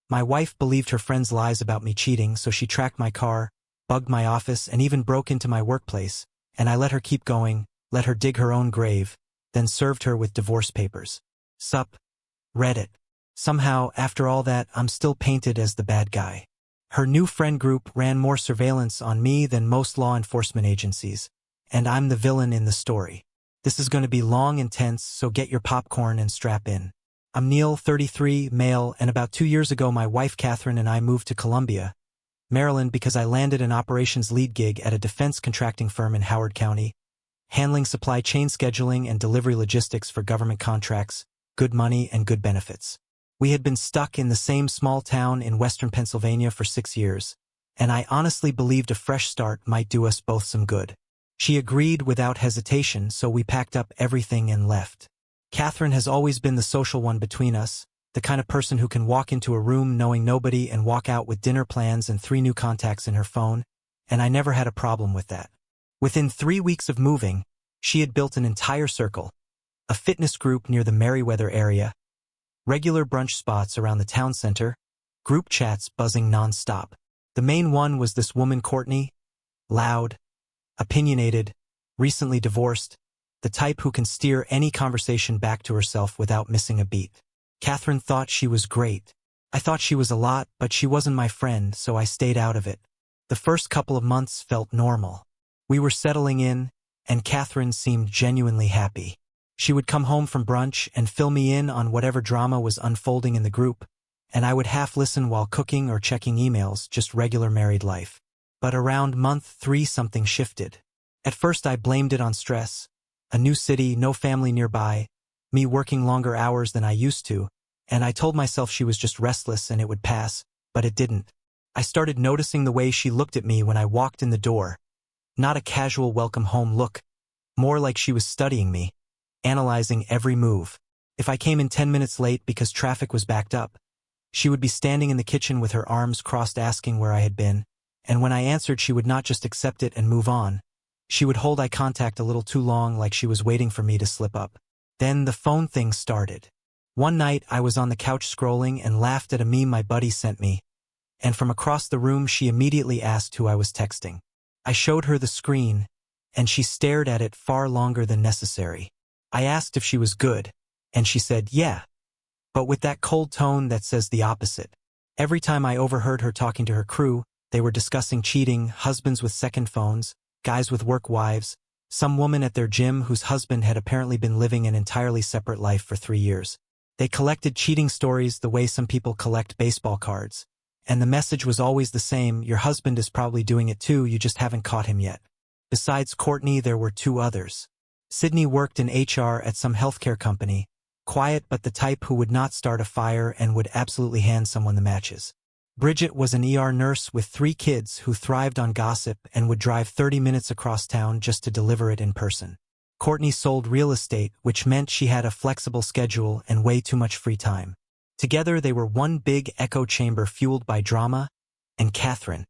My wife believed her friends' lies about me cheating, so she tracked my car, bugged my office, and even broke into my workplace, and I let her keep going, let her dig her own grave, then served her with divorce papers. Sup? Reddit. Somehow, after all that, I'm still painted as the bad guy. Her new friend group ran more surveillance on me than most law enforcement agencies, and I'm the villain in the story. This is going to be long and tense, so get your popcorn and strap in. I'm Neil, 33, male, and about 2 years ago my wife Catherine and I moved to Columbia, Maryland because I landed an operations lead gig at a defense contracting firm in Howard County, handling supply chain scheduling and delivery logistics for government contracts, good money and good benefits. We had been stuck in the same small town in western Pennsylvania for 6 years, and I honestly believed a fresh start might do us both some good. She agreed without hesitation, so we packed up everything and left. Catherine has always been the social one between us, the kind of person who can walk into a room knowing nobody and walk out with dinner plans and 3 new contacts in her phone, and I never had a problem with that. Within 3 weeks of moving, she had built an entire circle, a fitness group near the Merriweather area, regular brunch spots around the town center, group chats buzzing nonstop. The main one was this woman Courtney, loud, opinionated, recently divorced, the type who can steer any conversation back to herself without missing a beat. Catherine thought she was great. I thought she was a lot, but she wasn't my friend, so I stayed out of it. The first couple of months felt normal. We were settling in, and Catherine seemed genuinely happy. She would come home from brunch and fill me in on whatever drama was unfolding in the group, and I would half listen while cooking or checking emails, just regular married life. But around month 3 something shifted. At first I blamed it on stress. A new city, no family nearby, me working longer hours than I used to, and I told myself she was just restless and it would pass, but it didn't. I started noticing the way she looked at me when I walked in the door. Not a casual welcome home look, more like she was studying me, analyzing every move. If I came in 10 minutes late because traffic was backed up, she would be standing in the kitchen with her arms crossed asking where I had been, and when I answered she would not just accept it and move on. She would hold eye contact a little too long, like she was waiting for me to slip up. Then the phone thing started. One night I was on the couch scrolling and laughed at a meme my buddy sent me, and from across the room she immediately asked who I was texting. I showed her the screen, and she stared at it far longer than necessary. I asked if she was good, and she said, yeah, but with that cold tone that says the opposite. Every time I overheard her talking to her crew, they were discussing cheating, husbands with second phones, guys with work wives, some woman at their gym whose husband had apparently been living an entirely separate life for 3 years. They collected cheating stories the way some people collect baseball cards, and the message was always the same: your husband is probably doing it too, you just haven't caught him yet. Besides Courtney, there were 2 others. Sydney worked in HR at some healthcare company, quiet but the type who would not start a fire and would absolutely hand someone the matches. Bridget was an ER nurse with 3 kids who thrived on gossip and would drive 30 minutes across town just to deliver it in person. Courtney sold real estate, which meant she had a flexible schedule and way too much free time. Together they were one big echo chamber fueled by drama, and Catherine,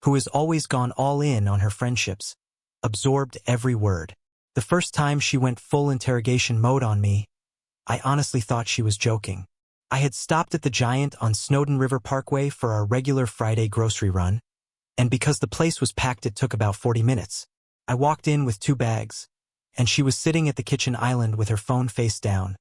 who has always gone all in on her friendships, absorbed every word. The first time she went full interrogation mode on me, I honestly thought she was joking. I had stopped at the Giant on Snowden River Parkway for our regular Friday grocery run, and because the place was packed it took about 40 minutes. I walked in with 2 bags, and she was sitting at the kitchen island with her phone face down,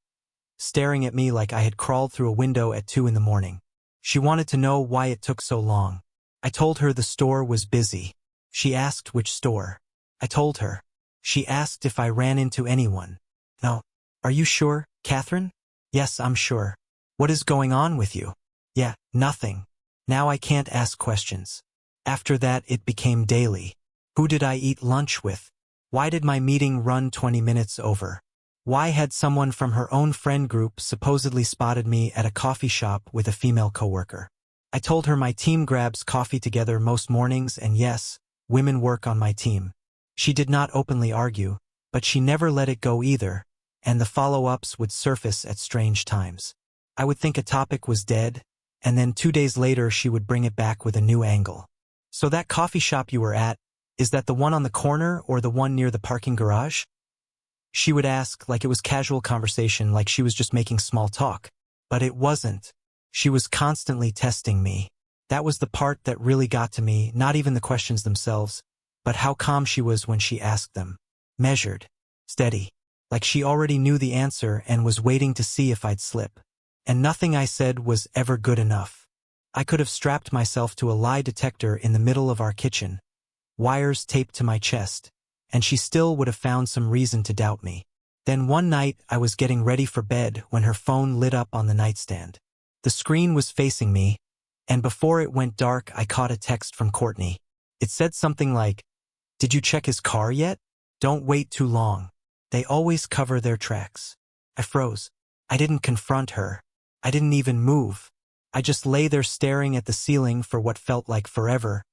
staring at me like I had crawled through a window at 2 in the morning. She wanted to know why it took so long. I told her the store was busy. She asked which store. I told her. She asked if I ran into anyone. No. Are you sure, Catherine? Yes, I'm sure. What is going on with you? Yeah, nothing. Now I can't ask questions. After that it became daily. Who did I eat lunch with? Why did my meeting run 20 minutes over? Why had someone from her own friend group supposedly spotted me at a coffee shop with a female coworker? I told her my team grabs coffee together most mornings, and yes, women work on my team. She did not openly argue, but she never let it go either, and the follow-ups would surface at strange times. I would think a topic was dead, and then 2 days later she would bring it back with a new angle. So that coffee shop you were at, is that the one on the corner or the one near the parking garage? She would ask like it was casual conversation, like she was just making small talk. But it wasn't. She was constantly testing me. That was the part that really got to me, not even the questions themselves, but how calm she was when she asked them. Measured. Steady. Like she already knew the answer and was waiting to see if I'd slip. And nothing I said was ever good enough. I could have strapped myself to a lie detector in the middle of our kitchen, wires taped to my chest, and she still would have found some reason to doubt me. Then one night I was getting ready for bed when her phone lit up on the nightstand. The screen was facing me, and before it went dark I caught a text from Courtney. It said something like, "Did you check his car yet? Don't wait too long. They always cover their tracks." I froze. I didn't confront her. I didn't even move. I just lay there staring at the ceiling for what felt like forever,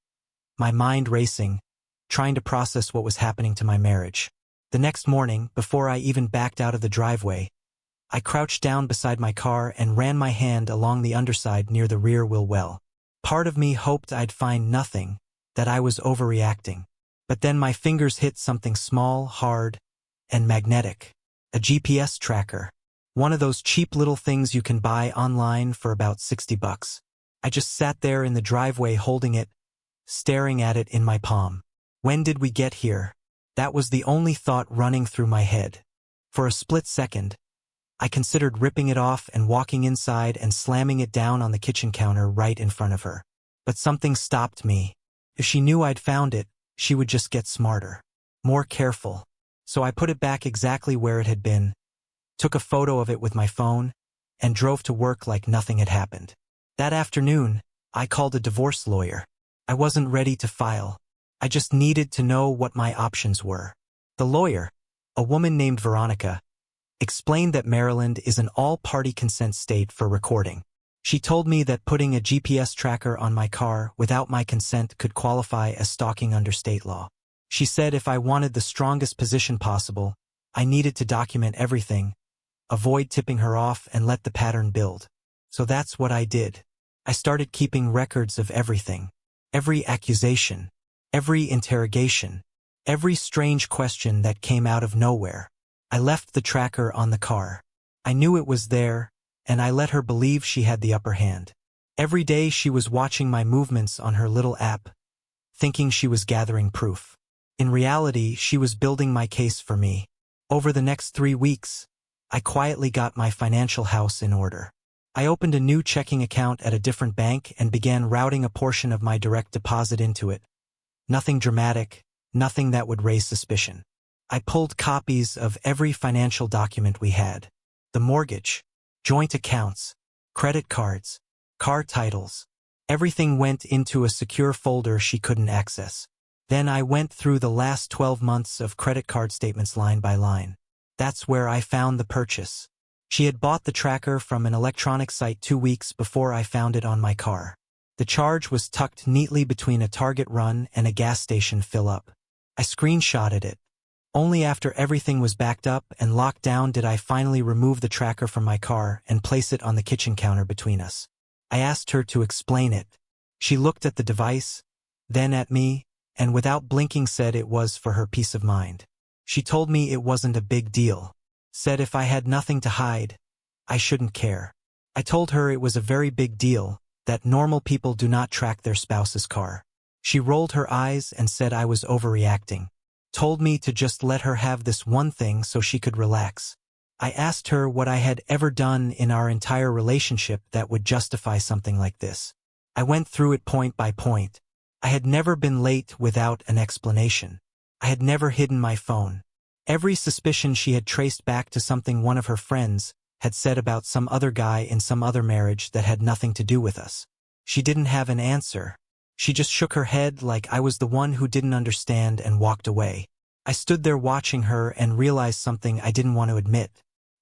my mind racing, trying to process what was happening to my marriage. The next morning, before I even backed out of the driveway, I crouched down beside my car and ran my hand along the underside near the rear wheel well. Part of me hoped I'd find nothing, that I was overreacting. But then my fingers hit something small, hard, and magnetic. A GPS tracker. One of those cheap little things you can buy online for about $60. I just sat there in the driveway holding it, staring at it in my palm. When did we get here? That was the only thought running through my head. For a split second, I considered ripping it off and walking inside and slamming it down on the kitchen counter right in front of her. But something stopped me. If she knew I'd found it, she would just get smarter, more careful. So I put it back exactly where it had been, took a photo of it with my phone, and drove to work like nothing had happened. That afternoon, I called a divorce lawyer. I wasn't ready to file. I just needed to know what my options were. The lawyer, a woman named Veronica, explained that Maryland is an all-party consent state for recording. She told me that putting a GPS tracker on my car without my consent could qualify as stalking under state law. She said if I wanted the strongest position possible, I needed to document everything, avoid tipping her off, and let the pattern build. So that's what I did. I started keeping records of everything. Every accusation, every interrogation, every strange question that came out of nowhere. I left the tracker on the car. I knew it was there, and I let her believe she had the upper hand. Every day she was watching my movements on her little app, thinking she was gathering proof. In reality, she was building my case for me. Over the next 3 weeks, I quietly got my financial house in order. I opened a new checking account at a different bank and began routing a portion of my direct deposit into it. Nothing dramatic, nothing that would raise suspicion. I pulled copies of every financial document we had. The mortgage, joint accounts, credit cards, car titles. Everything went into a secure folder she couldn't access. Then I went through the last 12 months of credit card statements line by line. That's where I found the purchase. She had bought the tracker from an electronic site 2 weeks before I found it on my car. The charge was tucked neatly between a Target run and a gas station fill-up. I screenshotted it. Only after everything was backed up and locked down did I finally remove the tracker from my car and place it on the kitchen counter between us. I asked her to explain it. She looked at the device, then at me, and without blinking said it was for her peace of mind. She told me it wasn't a big deal. Said if I had nothing to hide, I shouldn't care. I told her it was a very big deal, that normal people do not track their spouse's car. She rolled her eyes and said I was overreacting. Told me to just let her have this one thing so she could relax. I asked her what I had ever done in our entire relationship that would justify something like this. I went through it point by point. I had never been late without an explanation. I had never hidden my phone. Every suspicion she had traced back to something one of her friends had said about some other guy in some other marriage that had nothing to do with us. She didn't have an answer. She just shook her head like I was the one who didn't understand and walked away. I stood there watching her and realized something I didn't want to admit.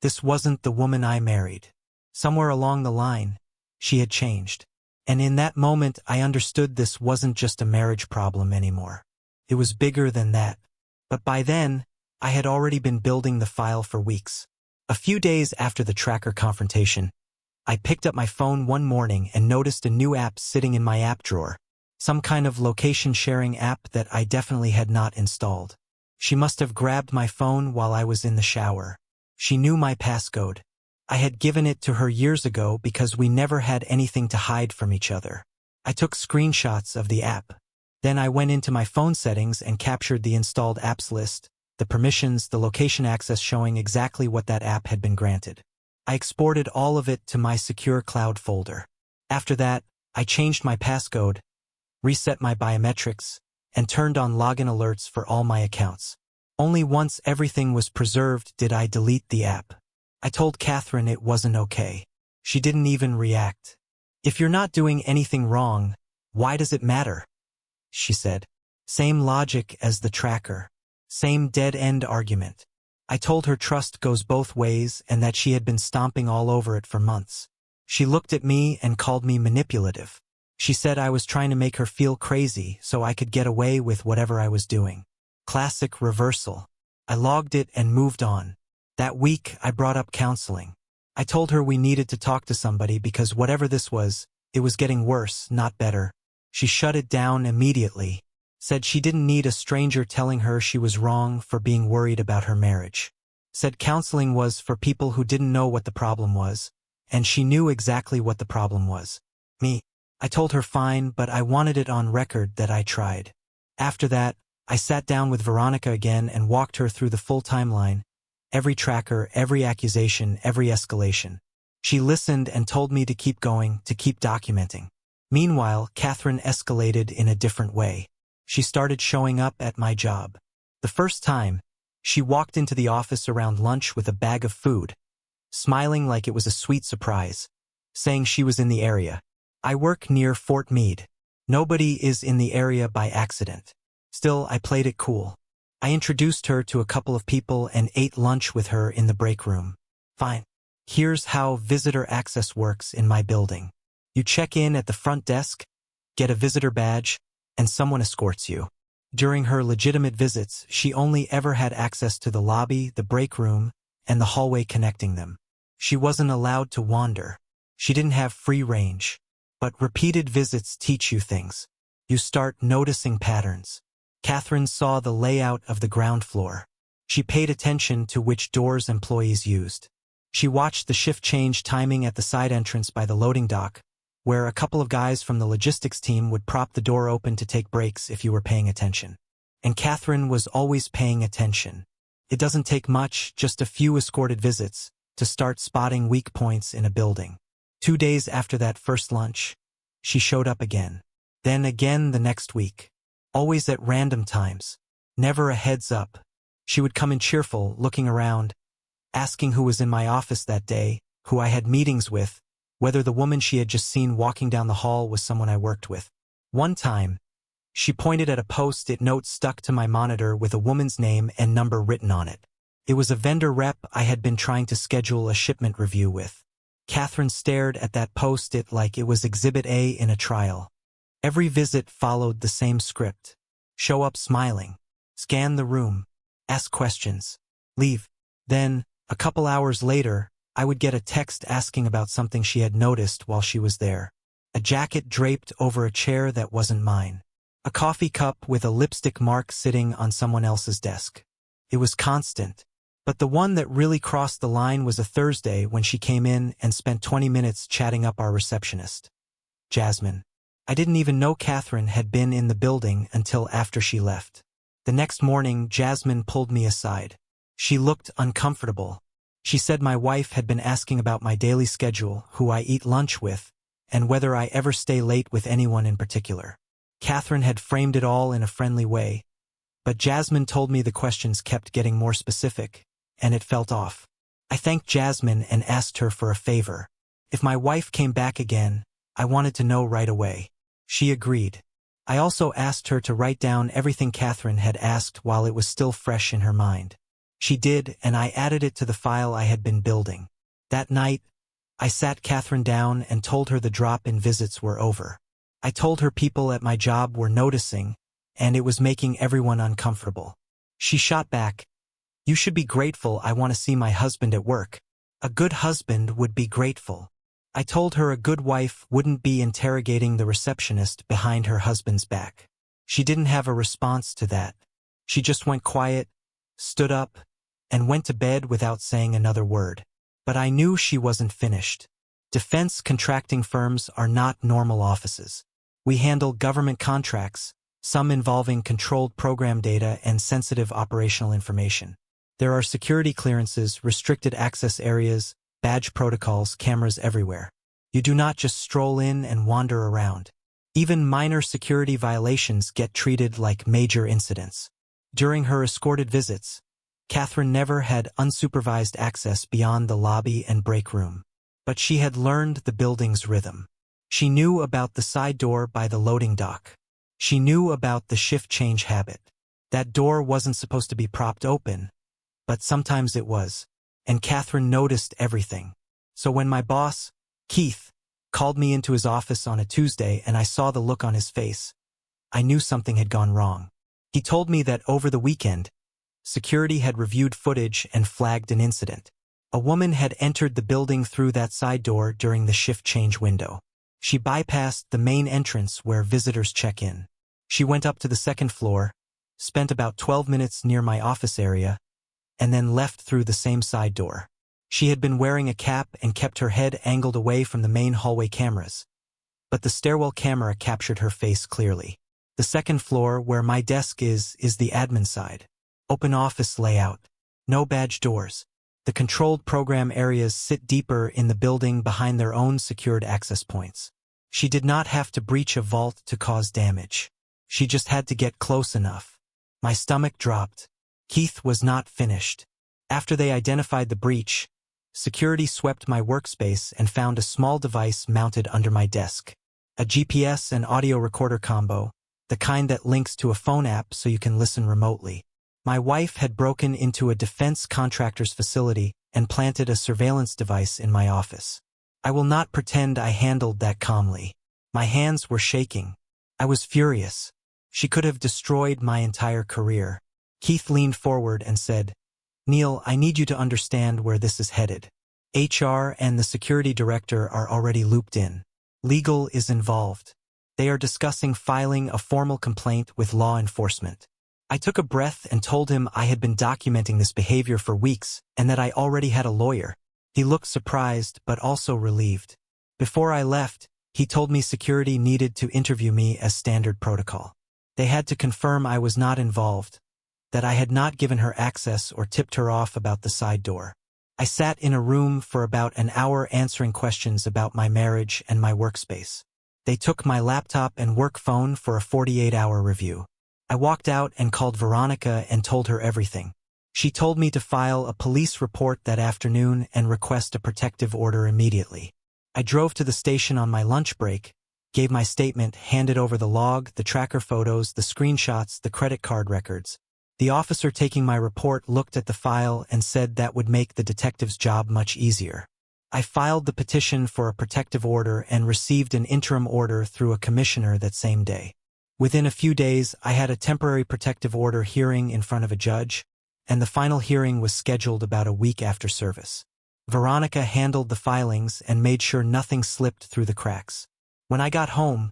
This wasn't the woman I married. Somewhere along the line, she had changed. And in that moment I understood this wasn't just a marriage problem anymore. It was bigger than that. But by then, I had already been building the file for weeks. A few days after the tracker confrontation, I picked up my phone one morning and noticed a new app sitting in my app drawer. Some kind of location-sharing app that I definitely had not installed. She must have grabbed my phone while I was in the shower. She knew my passcode. I had given it to her years ago because we never had anything to hide from each other. I took screenshots of the app. Then I went into my phone settings and captured the installed apps list, the permissions, the location access showing exactly what that app had been granted. I exported all of it to my secure cloud folder. After that, I changed my passcode, reset my biometrics, and turned on login alerts for all my accounts. Only once everything was preserved did I delete the app. I told Catherine it wasn't okay. She didn't even react. "If you're not doing anything wrong, why does it matter?" she said. Same logic as the tracker. Same dead-end argument. I told her trust goes both ways and that she had been stomping all over it for months. She looked at me and called me manipulative. She said I was trying to make her feel crazy so I could get away with whatever I was doing. Classic reversal. I logged it and moved on. That week, I brought up counseling. I told her we needed to talk to somebody because whatever this was, it was getting worse, not better. She shut it down immediately. Said she didn't need a stranger telling her she was wrong for being worried about her marriage. Said counseling was for people who didn't know what the problem was, and she knew exactly what the problem was. Me. I told her fine, but I wanted it on record that I tried. After that, I sat down with Veronica again and walked her through the full timeline, every tracker, every accusation, every escalation. She listened and told me to keep going, to keep documenting. Meanwhile, Catherine escalated in a different way. She started showing up at my job. The first time, she walked into the office around lunch with a bag of food, smiling like it was a sweet surprise, saying she was in the area. I work near Fort Meade. Nobody is in the area by accident. Still, I played it cool. I introduced her to a couple of people and ate lunch with her in the break room. Fine. Here's how visitor access works in my building. You check in at the front desk, get a visitor badge, and someone escorts you. During her legitimate visits, she only ever had access to the lobby, the break room, and the hallway connecting them. She wasn't allowed to wander. She didn't have free range. But repeated visits teach you things. You start noticing patterns. Catherine saw the layout of the ground floor. She paid attention to which doors employees used. She watched the shift change timing at the side entrance by the loading dock, where a couple of guys from the logistics team would prop the door open to take breaks if you were paying attention. And Catherine was always paying attention. It doesn't take much, just a few escorted visits, to start spotting weak points in a building. 2 days after that first lunch, she showed up again. Then again the next week. Always at random times. Never a heads up. She would come in cheerful, looking around, asking who was in my office that day, who I had meetings with, whether the woman she had just seen walking down the hall was someone I worked with. One time, she pointed at a post-it note stuck to my monitor with a woman's name and number written on it. It was a vendor rep I had been trying to schedule a shipment review with. Catherine stared at that post-it like it was Exhibit A in a trial. Every visit followed the same script. Show up smiling. Scan the room. Ask questions. Leave. Then, a couple hours later, I would get a text asking about something she had noticed while she was there. A jacket draped over a chair that wasn't mine. A coffee cup with a lipstick mark sitting on someone else's desk. It was constant. But the one that really crossed the line was a Thursday when she came in and spent 20 minutes chatting up our receptionist, Jasmine. I didn't even know Catherine had been in the building until after she left. The next morning, Jasmine pulled me aside. She looked uncomfortable. She said my wife had been asking about my daily schedule, who I eat lunch with, and whether I ever stay late with anyone in particular. Catherine had framed it all in a friendly way, but Jasmine told me the questions kept getting more specific, and it felt off. I thanked Jasmine and asked her for a favor. If my wife came back again, I wanted to know right away. She agreed. I also asked her to write down everything Catherine had asked while it was still fresh in her mind. She did, and I added it to the file I had been building. That night, I sat Catherine down and told her the drop in visits were over. I told her people at my job were noticing, and it was making everyone uncomfortable. She shot back, "You should be grateful I want to see my husband at work. A good husband would be grateful." I told her a good wife wouldn't be interrogating the receptionist behind her husband's back. She didn't have a response to that. She just went quiet, stood up, and went to bed without saying another word. But I knew she wasn't finished. Defense contracting firms are not normal offices. We handle government contracts, some involving controlled program data and sensitive operational information. There are security clearances, restricted access areas, badge protocols, cameras everywhere. You do not just stroll in and wander around. Even minor security violations get treated like major incidents. During her escorted visits, Catherine never had unsupervised access beyond the lobby and break room. But she had learned the building's rhythm. She knew about the side door by the loading dock. She knew about the shift change habit. That door wasn't supposed to be propped open, but sometimes it was, and Catherine noticed everything. So when my boss, Keith, called me into his office on a Tuesday and I saw the look on his face, I knew something had gone wrong. He told me that over the weekend, security had reviewed footage and flagged an incident. A woman had entered the building through that side door during the shift change window. She bypassed the main entrance where visitors check in. She went up to the second floor, spent about 12 minutes near my office area, and then left through the same side door. She had been wearing a cap and kept her head angled away from the main hallway cameras. But the stairwell camera captured her face clearly. The second floor, where my desk is the admin side. Open office layout. No badge doors. The controlled program areas sit deeper in the building behind their own secured access points. She did not have to breach a vault to cause damage. She just had to get close enough. My stomach dropped. Keith was not finished. After they identified the breach, security swept my workspace and found a small device mounted under my desk. A GPS and audio recorder combo, the kind that links to a phone app so you can listen remotely. My wife had broken into a defense contractor's facility and planted a surveillance device in my office. I will not pretend I handled that calmly. My hands were shaking. I was furious. She could have destroyed my entire career. Keith leaned forward and said, "Neil, I need you to understand where this is headed. HR and the security director are already looped in. Legal is involved. They are discussing filing a formal complaint with law enforcement." I took a breath and told him I had been documenting this behavior for weeks and that I already had a lawyer. He looked surprised but also relieved. Before I left, he told me security needed to interview me as standard protocol. They had to confirm I was not involved, that I had not given her access or tipped her off about the side door. I sat in a room for about an hour answering questions about my marriage and my workspace. They took my laptop and work phone for a 48-hour review. I walked out and called Veronica and told her everything. She told me to file a police report that afternoon and request a protective order immediately. I drove to the station on my lunch break, gave my statement, handed over the log, the tracker photos, the screenshots, the credit card records. The officer taking my report looked at the file and said that would make the detective's job much easier. I filed the petition for a protective order and received an interim order through a commissioner that same day. Within a few days, I had a temporary protective order hearing in front of a judge, and the final hearing was scheduled about a week after service. Veronica handled the filings and made sure nothing slipped through the cracks. When I got home,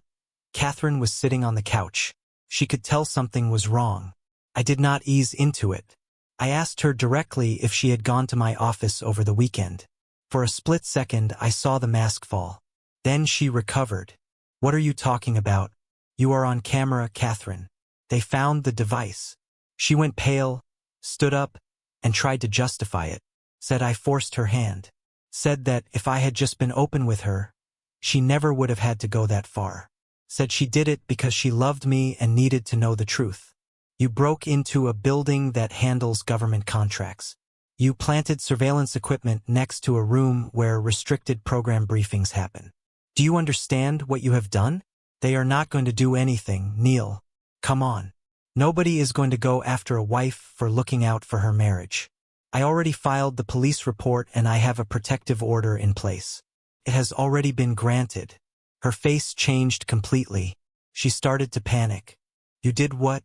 Catherine was sitting on the couch. She could tell something was wrong. I did not ease into it. I asked her directly if she had gone to my office over the weekend. For a split second, I saw the mask fall. Then she recovered. "What are you talking about? You are on camera, Catherine. They found the device." She went pale, stood up, and tried to justify it. Said I forced her hand. Said that if I had just been open with her, she never would have had to go that far. Said she did it because she loved me and needed to know the truth. You broke into a building that handles government contracts. You planted surveillance equipment next to a room where restricted program briefings happen. Do you understand what you have done? They are not going to do anything, Neil. Come on. Nobody is going to go after a wife for looking out for her marriage. I already filed the police report and I have a protective order in place. It has already been granted. Her face changed completely. She started to panic. You did what?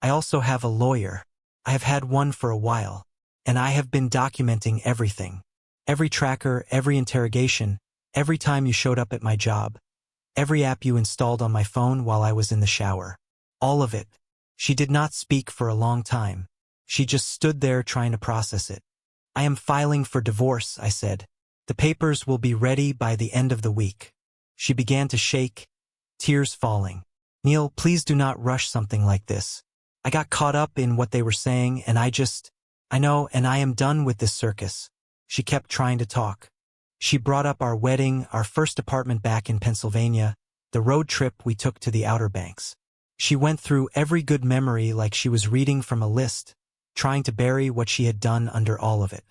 I also have a lawyer. I have had one for a while. And I have been documenting everything. Every tracker, every interrogation, every time you showed up at my job. Every app you installed on my phone while I was in the shower. All of it. She did not speak for a long time. She just stood there trying to process it. I am filing for divorce, I said. The papers will be ready by the end of the week. She began to shake, tears falling. Neil, please do not rush something like this. I got caught up in what they were saying and I know, and I am done with this circus. She kept trying to talk. She brought up our wedding, our first apartment back in Pennsylvania, the road trip we took to the Outer Banks. She went through every good memory like she was reading from a list, trying to bury what she had done under all of it.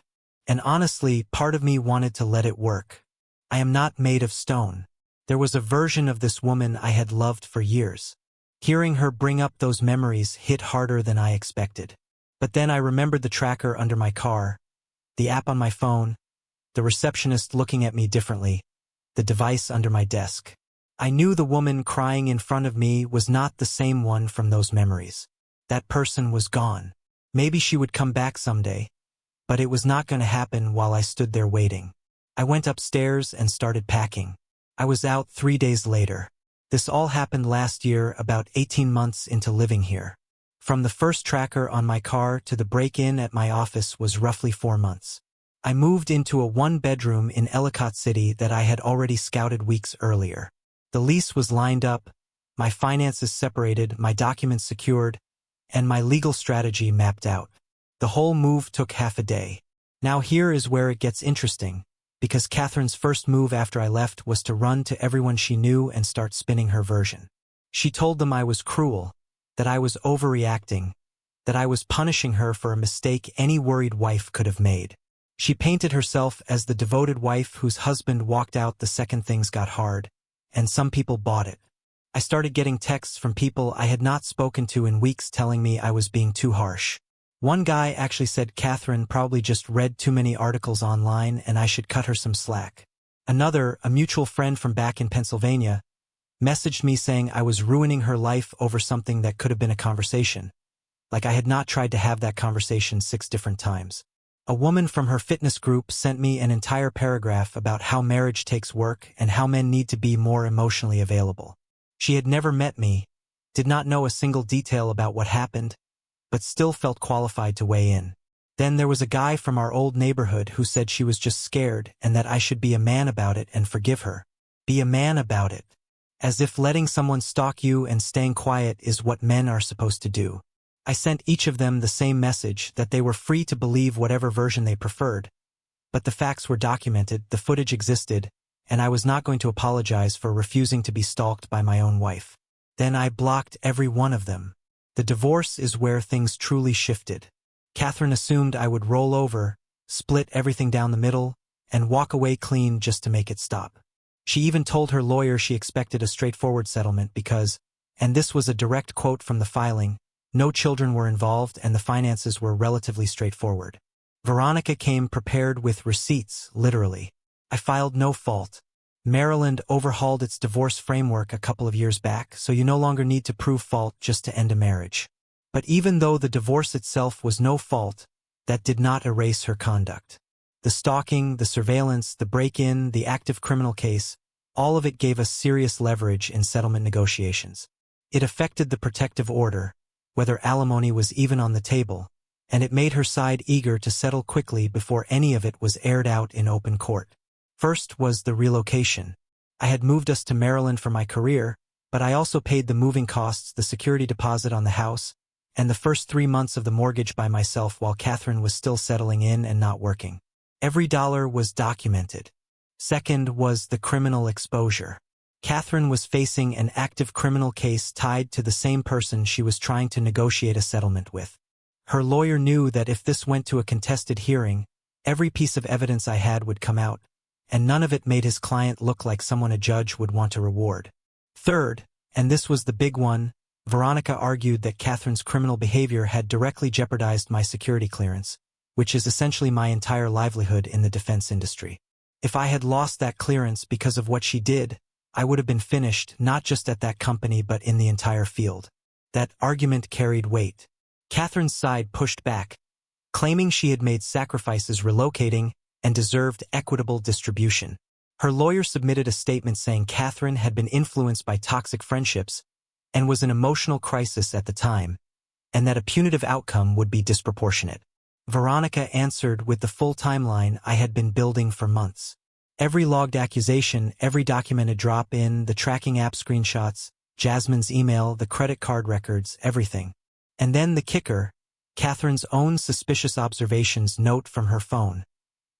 And honestly, part of me wanted to let it work. I am not made of stone. There was a version of this woman I had loved for years. Hearing her bring up those memories hit harder than I expected. But then I remembered the tracker under my car, the app on my phone, the receptionist looking at me differently, the device under my desk. I knew the woman crying in front of me was not the same one from those memories. That person was gone. Maybe she would come back someday, but it was not going to happen while I stood there waiting. I went upstairs and started packing. I was out 3 days later. This all happened last year, about 18 months into living here. From the first tracker on my car to the break-in at my office was roughly 4 months. I moved into a one-bedroom in Ellicott City that I had already scouted weeks earlier. The lease was lined up, my finances separated, my documents secured, and my legal strategy mapped out. The whole move took half a day. Now here is where it gets interesting, because Catherine's first move after I left was to run to everyone she knew and start spinning her version. She told them I was cruel, that I was overreacting, that I was punishing her for a mistake any worried wife could have made. She painted herself as the devoted wife whose husband walked out the second things got hard, and some people bought it. I started getting texts from people I had not spoken to in weeks telling me I was being too harsh. One guy actually said Catherine probably just read too many articles online and I should cut her some slack. Another, a mutual friend from back in Pennsylvania, messaged me saying I was ruining her life over something that could have been a conversation, like I had not tried to have that conversation 6 different times. A woman from her fitness group sent me an entire paragraph about how marriage takes work and how men need to be more emotionally available. She had never met me, did not know a single detail about what happened, but still felt qualified to weigh in. Then there was a guy from our old neighborhood who said she was just scared and that I should be a man about it and forgive her. Be a man about it. As if letting someone stalk you and staying quiet is what men are supposed to do. I sent each of them the same message that they were free to believe whatever version they preferred. But the facts were documented, the footage existed, and I was not going to apologize for refusing to be stalked by my own wife. Then I blocked every one of them. The divorce is where things truly shifted. Catherine assumed I would roll over, split everything down the middle, and walk away clean just to make it stop. She even told her lawyer she expected a straightforward settlement because, and this was a direct quote from the filing, no children were involved and the finances were relatively straightforward. Veronica came prepared with receipts, literally. I filed no fault. Maryland overhauled its divorce framework a couple of years back, so you no longer need to prove fault just to end a marriage. But even though the divorce itself was no fault, that did not erase her conduct. The stalking, the surveillance, the break-in, the active criminal case, all of it gave us serious leverage in settlement negotiations. It affected the protective order, whether alimony was even on the table, and it made her side eager to settle quickly before any of it was aired out in open court. First was the relocation. I had moved us to Maryland for my career, but I also paid the moving costs, the security deposit on the house, and the first 3 months of the mortgage by myself while Catherine was still settling in and not working. Every dollar was documented. Second was the criminal exposure. Catherine was facing an active criminal case tied to the same person she was trying to negotiate a settlement with. Her lawyer knew that if this went to a contested hearing, every piece of evidence I had would come out, and none of it made his client look like someone a judge would want to reward. Third, and this was the big one, Veronica argued that Catherine's criminal behavior had directly jeopardized my security clearance, which is essentially my entire livelihood in the defense industry. If I had lost that clearance because of what she did, I would have been finished not just at that company but in the entire field. That argument carried weight. Catherine's side pushed back, claiming she had made sacrifices relocating and deserved equitable distribution. Her lawyer submitted a statement saying Catherine had been influenced by toxic friendships and was in emotional crisis at the time, and that a punitive outcome would be disproportionate. Veronica answered with the full timeline I had been building for months. Every logged accusation, every documented drop-in, the tracking app screenshots, Jasmine's email, the credit card records, everything. And then the kicker, Catherine's own suspicious observations note from her phone,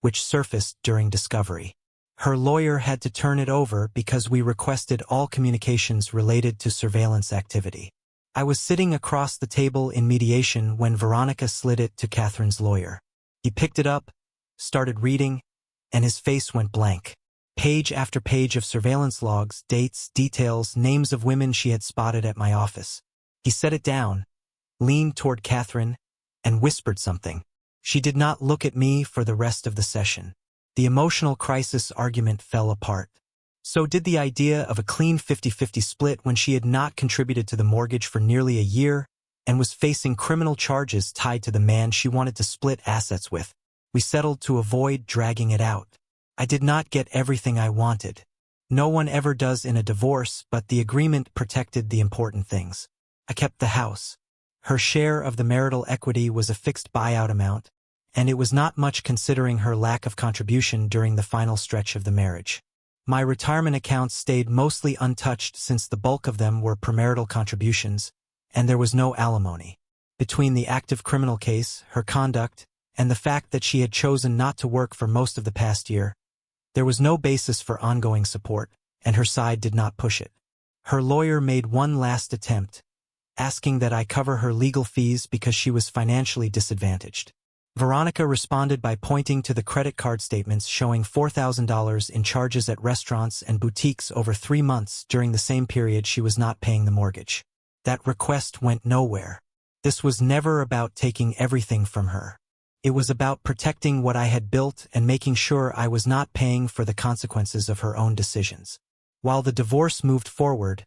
which surfaced during discovery. Her lawyer had to turn it over because we requested all communications related to surveillance activity. I was sitting across the table in mediation when Veronica slid it to Catherine's lawyer. He picked it up, started reading, and his face went blank. Page after page of surveillance logs, dates, details, names of women she had spotted at my office. He set it down, leaned toward Catherine, and whispered something. She did not look at me for the rest of the session. The emotional crisis argument fell apart. So did the idea of a clean 50-50 split when she had not contributed to the mortgage for nearly a year and was facing criminal charges tied to the man she wanted to split assets with. We settled to avoid dragging it out. I did not get everything I wanted. No one ever does in a divorce, but the agreement protected the important things. I kept the house. Her share of the marital equity was a fixed buyout amount, and it was not much considering her lack of contribution during the final stretch of the marriage. My retirement accounts stayed mostly untouched since the bulk of them were premarital contributions, and there was no alimony. Between the active criminal case, her conduct, and the fact that she had chosen not to work for most of the past year, there was no basis for ongoing support, and her side did not push it. Her lawyer made one last attempt, asking that I cover her legal fees because she was financially disadvantaged. Veronica responded by pointing to the credit card statements showing $4,000 in charges at restaurants and boutiques over 3 months during the same period she was not paying the mortgage. That request went nowhere. This was never about taking everything from her. It was about protecting what I had built and making sure I was not paying for the consequences of her own decisions. While the divorce moved forward,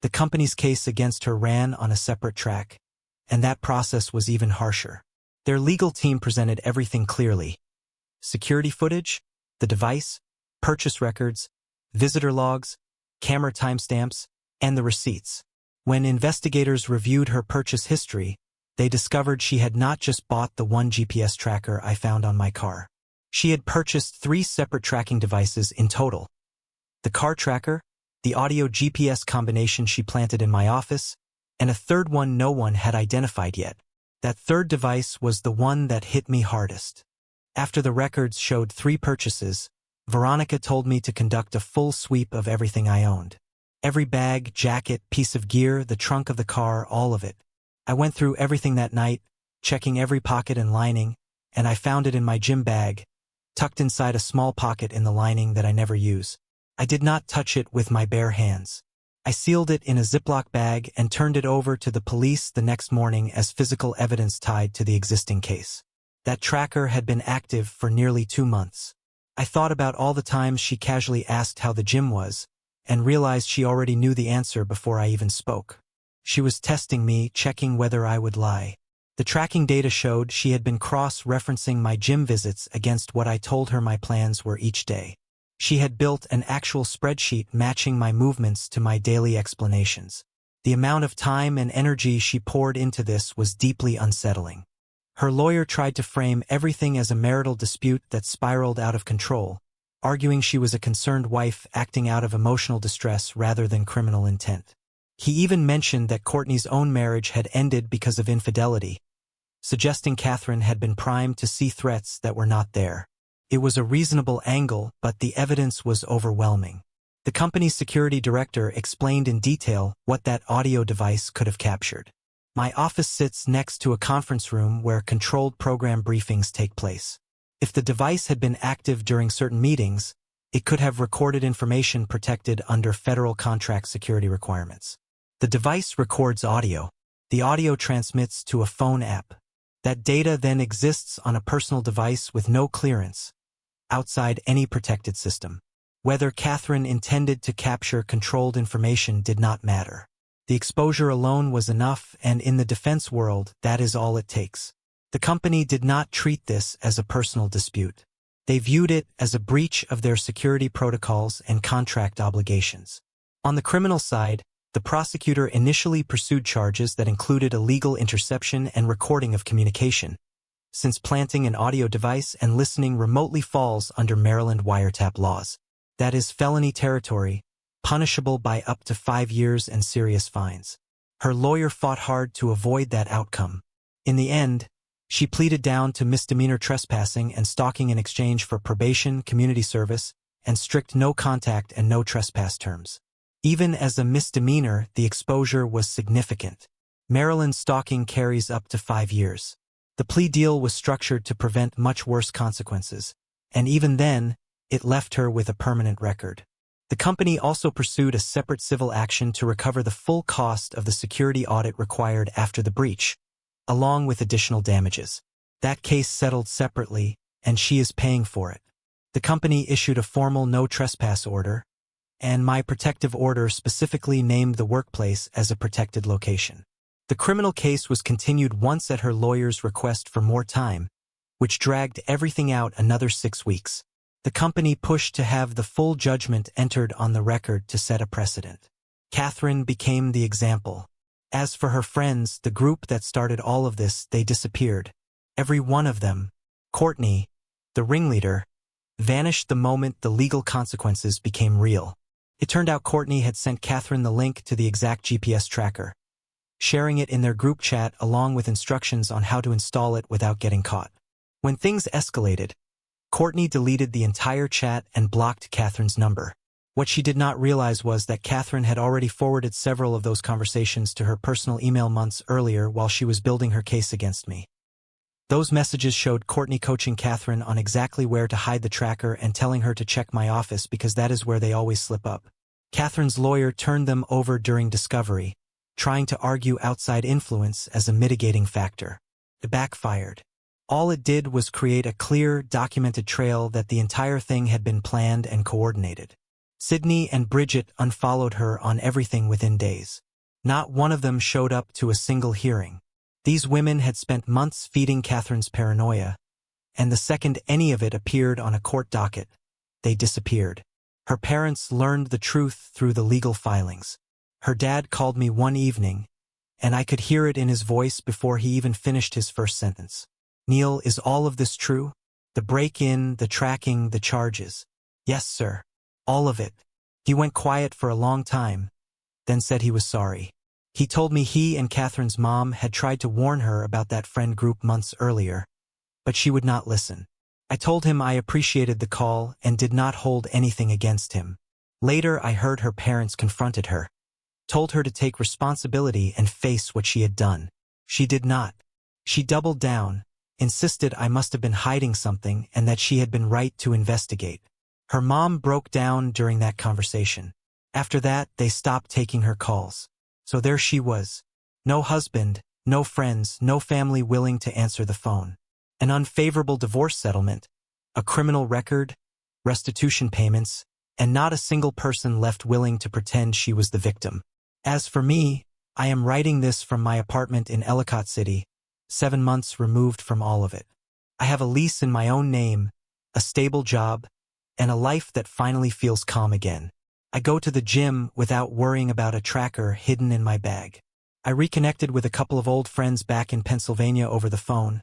the company's case against her ran on a separate track, and that process was even harsher. Their legal team presented everything clearly. Security footage, the device, purchase records, visitor logs, camera timestamps, and the receipts. When investigators reviewed her purchase history, they discovered she had not just bought the one GPS tracker I found on my car. She had purchased 3 separate tracking devices in total. The car tracker, the audio GPS combination she planted in my office, and a third one no one had identified yet. That third device was the one that hit me hardest. After the records showed 3 purchases, Veronica told me to conduct a full sweep of everything I owned. Every bag, jacket, piece of gear, the trunk of the car, all of it. I went through everything that night, checking every pocket and lining, and I found it in my gym bag, tucked inside a small pocket in the lining that I never use. I did not touch it with my bare hands. I sealed it in a Ziploc bag and turned it over to the police the next morning as physical evidence tied to the existing case. That tracker had been active for nearly 2 months. I thought about all the times she casually asked how the gym was, and realized she already knew the answer before I even spoke. She was testing me, checking whether I would lie. The tracking data showed she had been cross-referencing my gym visits against what I told her my plans were each day. She had built an actual spreadsheet matching my movements to my daily explanations. The amount of time and energy she poured into this was deeply unsettling. Her lawyer tried to frame everything as a marital dispute that spiraled out of control, arguing she was a concerned wife acting out of emotional distress rather than criminal intent. He even mentioned that Courtney's own marriage had ended because of infidelity, suggesting Catherine had been primed to see threats that were not there. It was a reasonable angle, but the evidence was overwhelming. The company's security director explained in detail what that audio device could have captured. My office sits next to a conference room where controlled program briefings take place. If the device had been active during certain meetings, it could have recorded information protected under federal contract security requirements. The device records audio. The audio transmits to a phone app. That data then exists on a personal device with no clearance, outside any protected system. Whether Catherine intended to capture controlled information did not matter. The exposure alone was enough, and in the defense world, that is all it takes. The company did not treat this as a personal dispute. They viewed it as a breach of their security protocols and contract obligations. On the criminal side, the prosecutor initially pursued charges that included illegal interception and recording of communication, since planting an audio device and listening remotely falls under Maryland wiretap laws. That is felony territory, punishable by up to 5 years and serious fines. Her lawyer fought hard to avoid that outcome. In the end, she pleaded down to misdemeanor trespassing and stalking in exchange for probation, community service, and strict no contact and no trespass terms. Even as a misdemeanor, the exposure was significant. Maryland stalking carries up to 5 years. The plea deal was structured to prevent much worse consequences, and even then, it left her with a permanent record. The company also pursued a separate civil action to recover the full cost of the security audit required after the breach, along with additional damages. That case settled separately, and she is paying for it. The company issued a formal no trespass order, and my protective order specifically named the workplace as a protected location. The criminal case was continued once at her lawyer's request for more time, which dragged everything out another 6 weeks. The company pushed to have the full judgment entered on the record to set a precedent. Catherine became the example. As for her friends, the group that started all of this, they disappeared. Every one of them. Courtney, the ringleader, vanished the moment the legal consequences became real. It turned out Courtney had sent Catherine the link to the exact GPS tracker, sharing it in their group chat along with instructions on how to install it without getting caught. When things escalated, Courtney deleted the entire chat and blocked Catherine's number. What she did not realize was that Catherine had already forwarded several of those conversations to her personal email months earlier while she was building her case against me. Those messages showed Courtney coaching Catherine on exactly where to hide the tracker and telling her to check my office because that is where they always slip up. Catherine's lawyer turned them over during discovery, trying to argue outside influence as a mitigating factor. It backfired. All it did was create a clear, documented trail that the entire thing had been planned and coordinated. Sydney and Bridget unfollowed her on everything within days. Not one of them showed up to a single hearing. These women had spent months feeding Catherine's paranoia, and the second any of it appeared on a court docket, they disappeared. Her parents learned the truth through the legal filings. Her dad called me one evening, and I could hear it in his voice before he even finished his first sentence. "Neil, is all of this true? The break-in, the tracking, the charges?" "Yes, sir. All of it." He went quiet for a long time, then said he was sorry. He told me he and Catherine's mom had tried to warn her about that friend group months earlier, but she would not listen. I told him I appreciated the call and did not hold anything against him. Later, I heard her parents confronted her, told her to take responsibility and face what she had done. She did not. She doubled down, insisted I must have been hiding something and that she had been right to investigate. Her mom broke down during that conversation. After that, they stopped taking her calls. So there she was. No husband, no friends, no family willing to answer the phone. An unfavorable divorce settlement, a criminal record, restitution payments, and not a single person left willing to pretend she was the victim. As for me, I am writing this from my apartment in Ellicott City, 7 months removed from all of it. I have a lease in my own name, a stable job, and a life that finally feels calm again. I go to the gym without worrying about a tracker hidden in my bag. I reconnected with a couple of old friends back in Pennsylvania over the phone.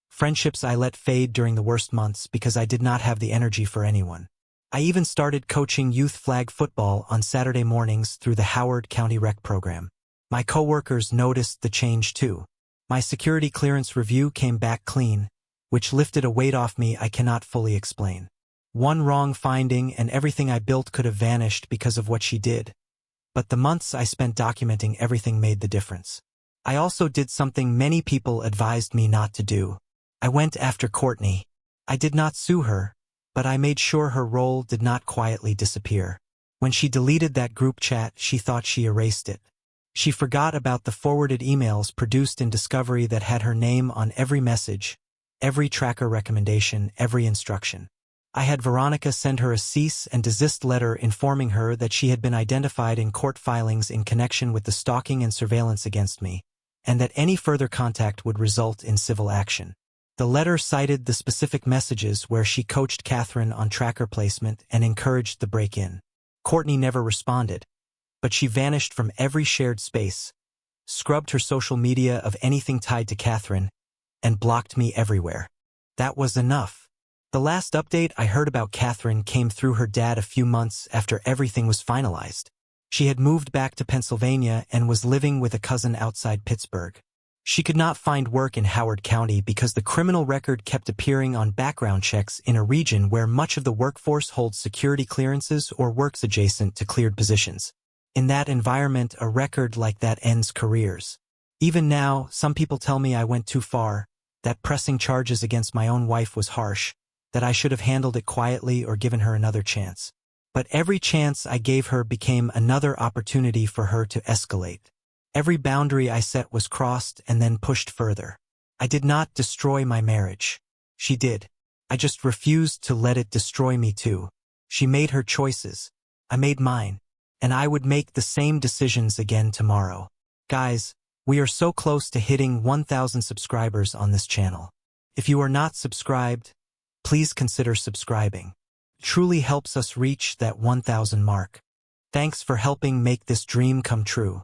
Friendships I let fade during the worst months because I did not have the energy for anyone. I even started coaching youth flag football on Saturday mornings through the Howard County Rec program. My coworkers noticed the change too. My security clearance review came back clean, which lifted a weight off me I cannot fully explain. One wrong finding and everything I built could have vanished because of what she did. But the months I spent documenting everything made the difference. I also did something many people advised me not to do. I went after Courtney. I did not sue her, but I made sure her role did not quietly disappear. When she deleted that group chat, she thought she erased it. She forgot about the forwarded emails produced in Discovery that had her name on every message, every tracker recommendation, every instruction. I had Veronica send her a cease and desist letter informing her that she had been identified in court filings in connection with the stalking and surveillance against me, and that any further contact would result in civil action. The letter cited the specific messages where she coached Catherine on tracker placement and encouraged the break-in. Courtney never responded, but she vanished from every shared space, scrubbed her social media of anything tied to Catherine, and blocked me everywhere. That was enough. The last update I heard about Catherine came through her dad a few months after everything was finalized. She had moved back to Pennsylvania and was living with a cousin outside Pittsburgh. She could not find work in Howard County because the criminal record kept appearing on background checks in a region where much of the workforce holds security clearances or works adjacent to cleared positions. In that environment, a record like that ends careers. Even now, some people tell me I went too far, that pressing charges against my own wife was harsh, that I should have handled it quietly or given her another chance. But every chance I gave her became another opportunity for her to escalate. Every boundary I set was crossed and then pushed further. I did not destroy my marriage. She did. I just refused to let it destroy me too. She made her choices. I made mine. And I would make the same decisions again tomorrow. Guys, we are so close to hitting 1,000 subscribers on this channel. If you are not subscribed, please consider subscribing. It truly helps us reach that 1,000 mark. Thanks for helping make this dream come true.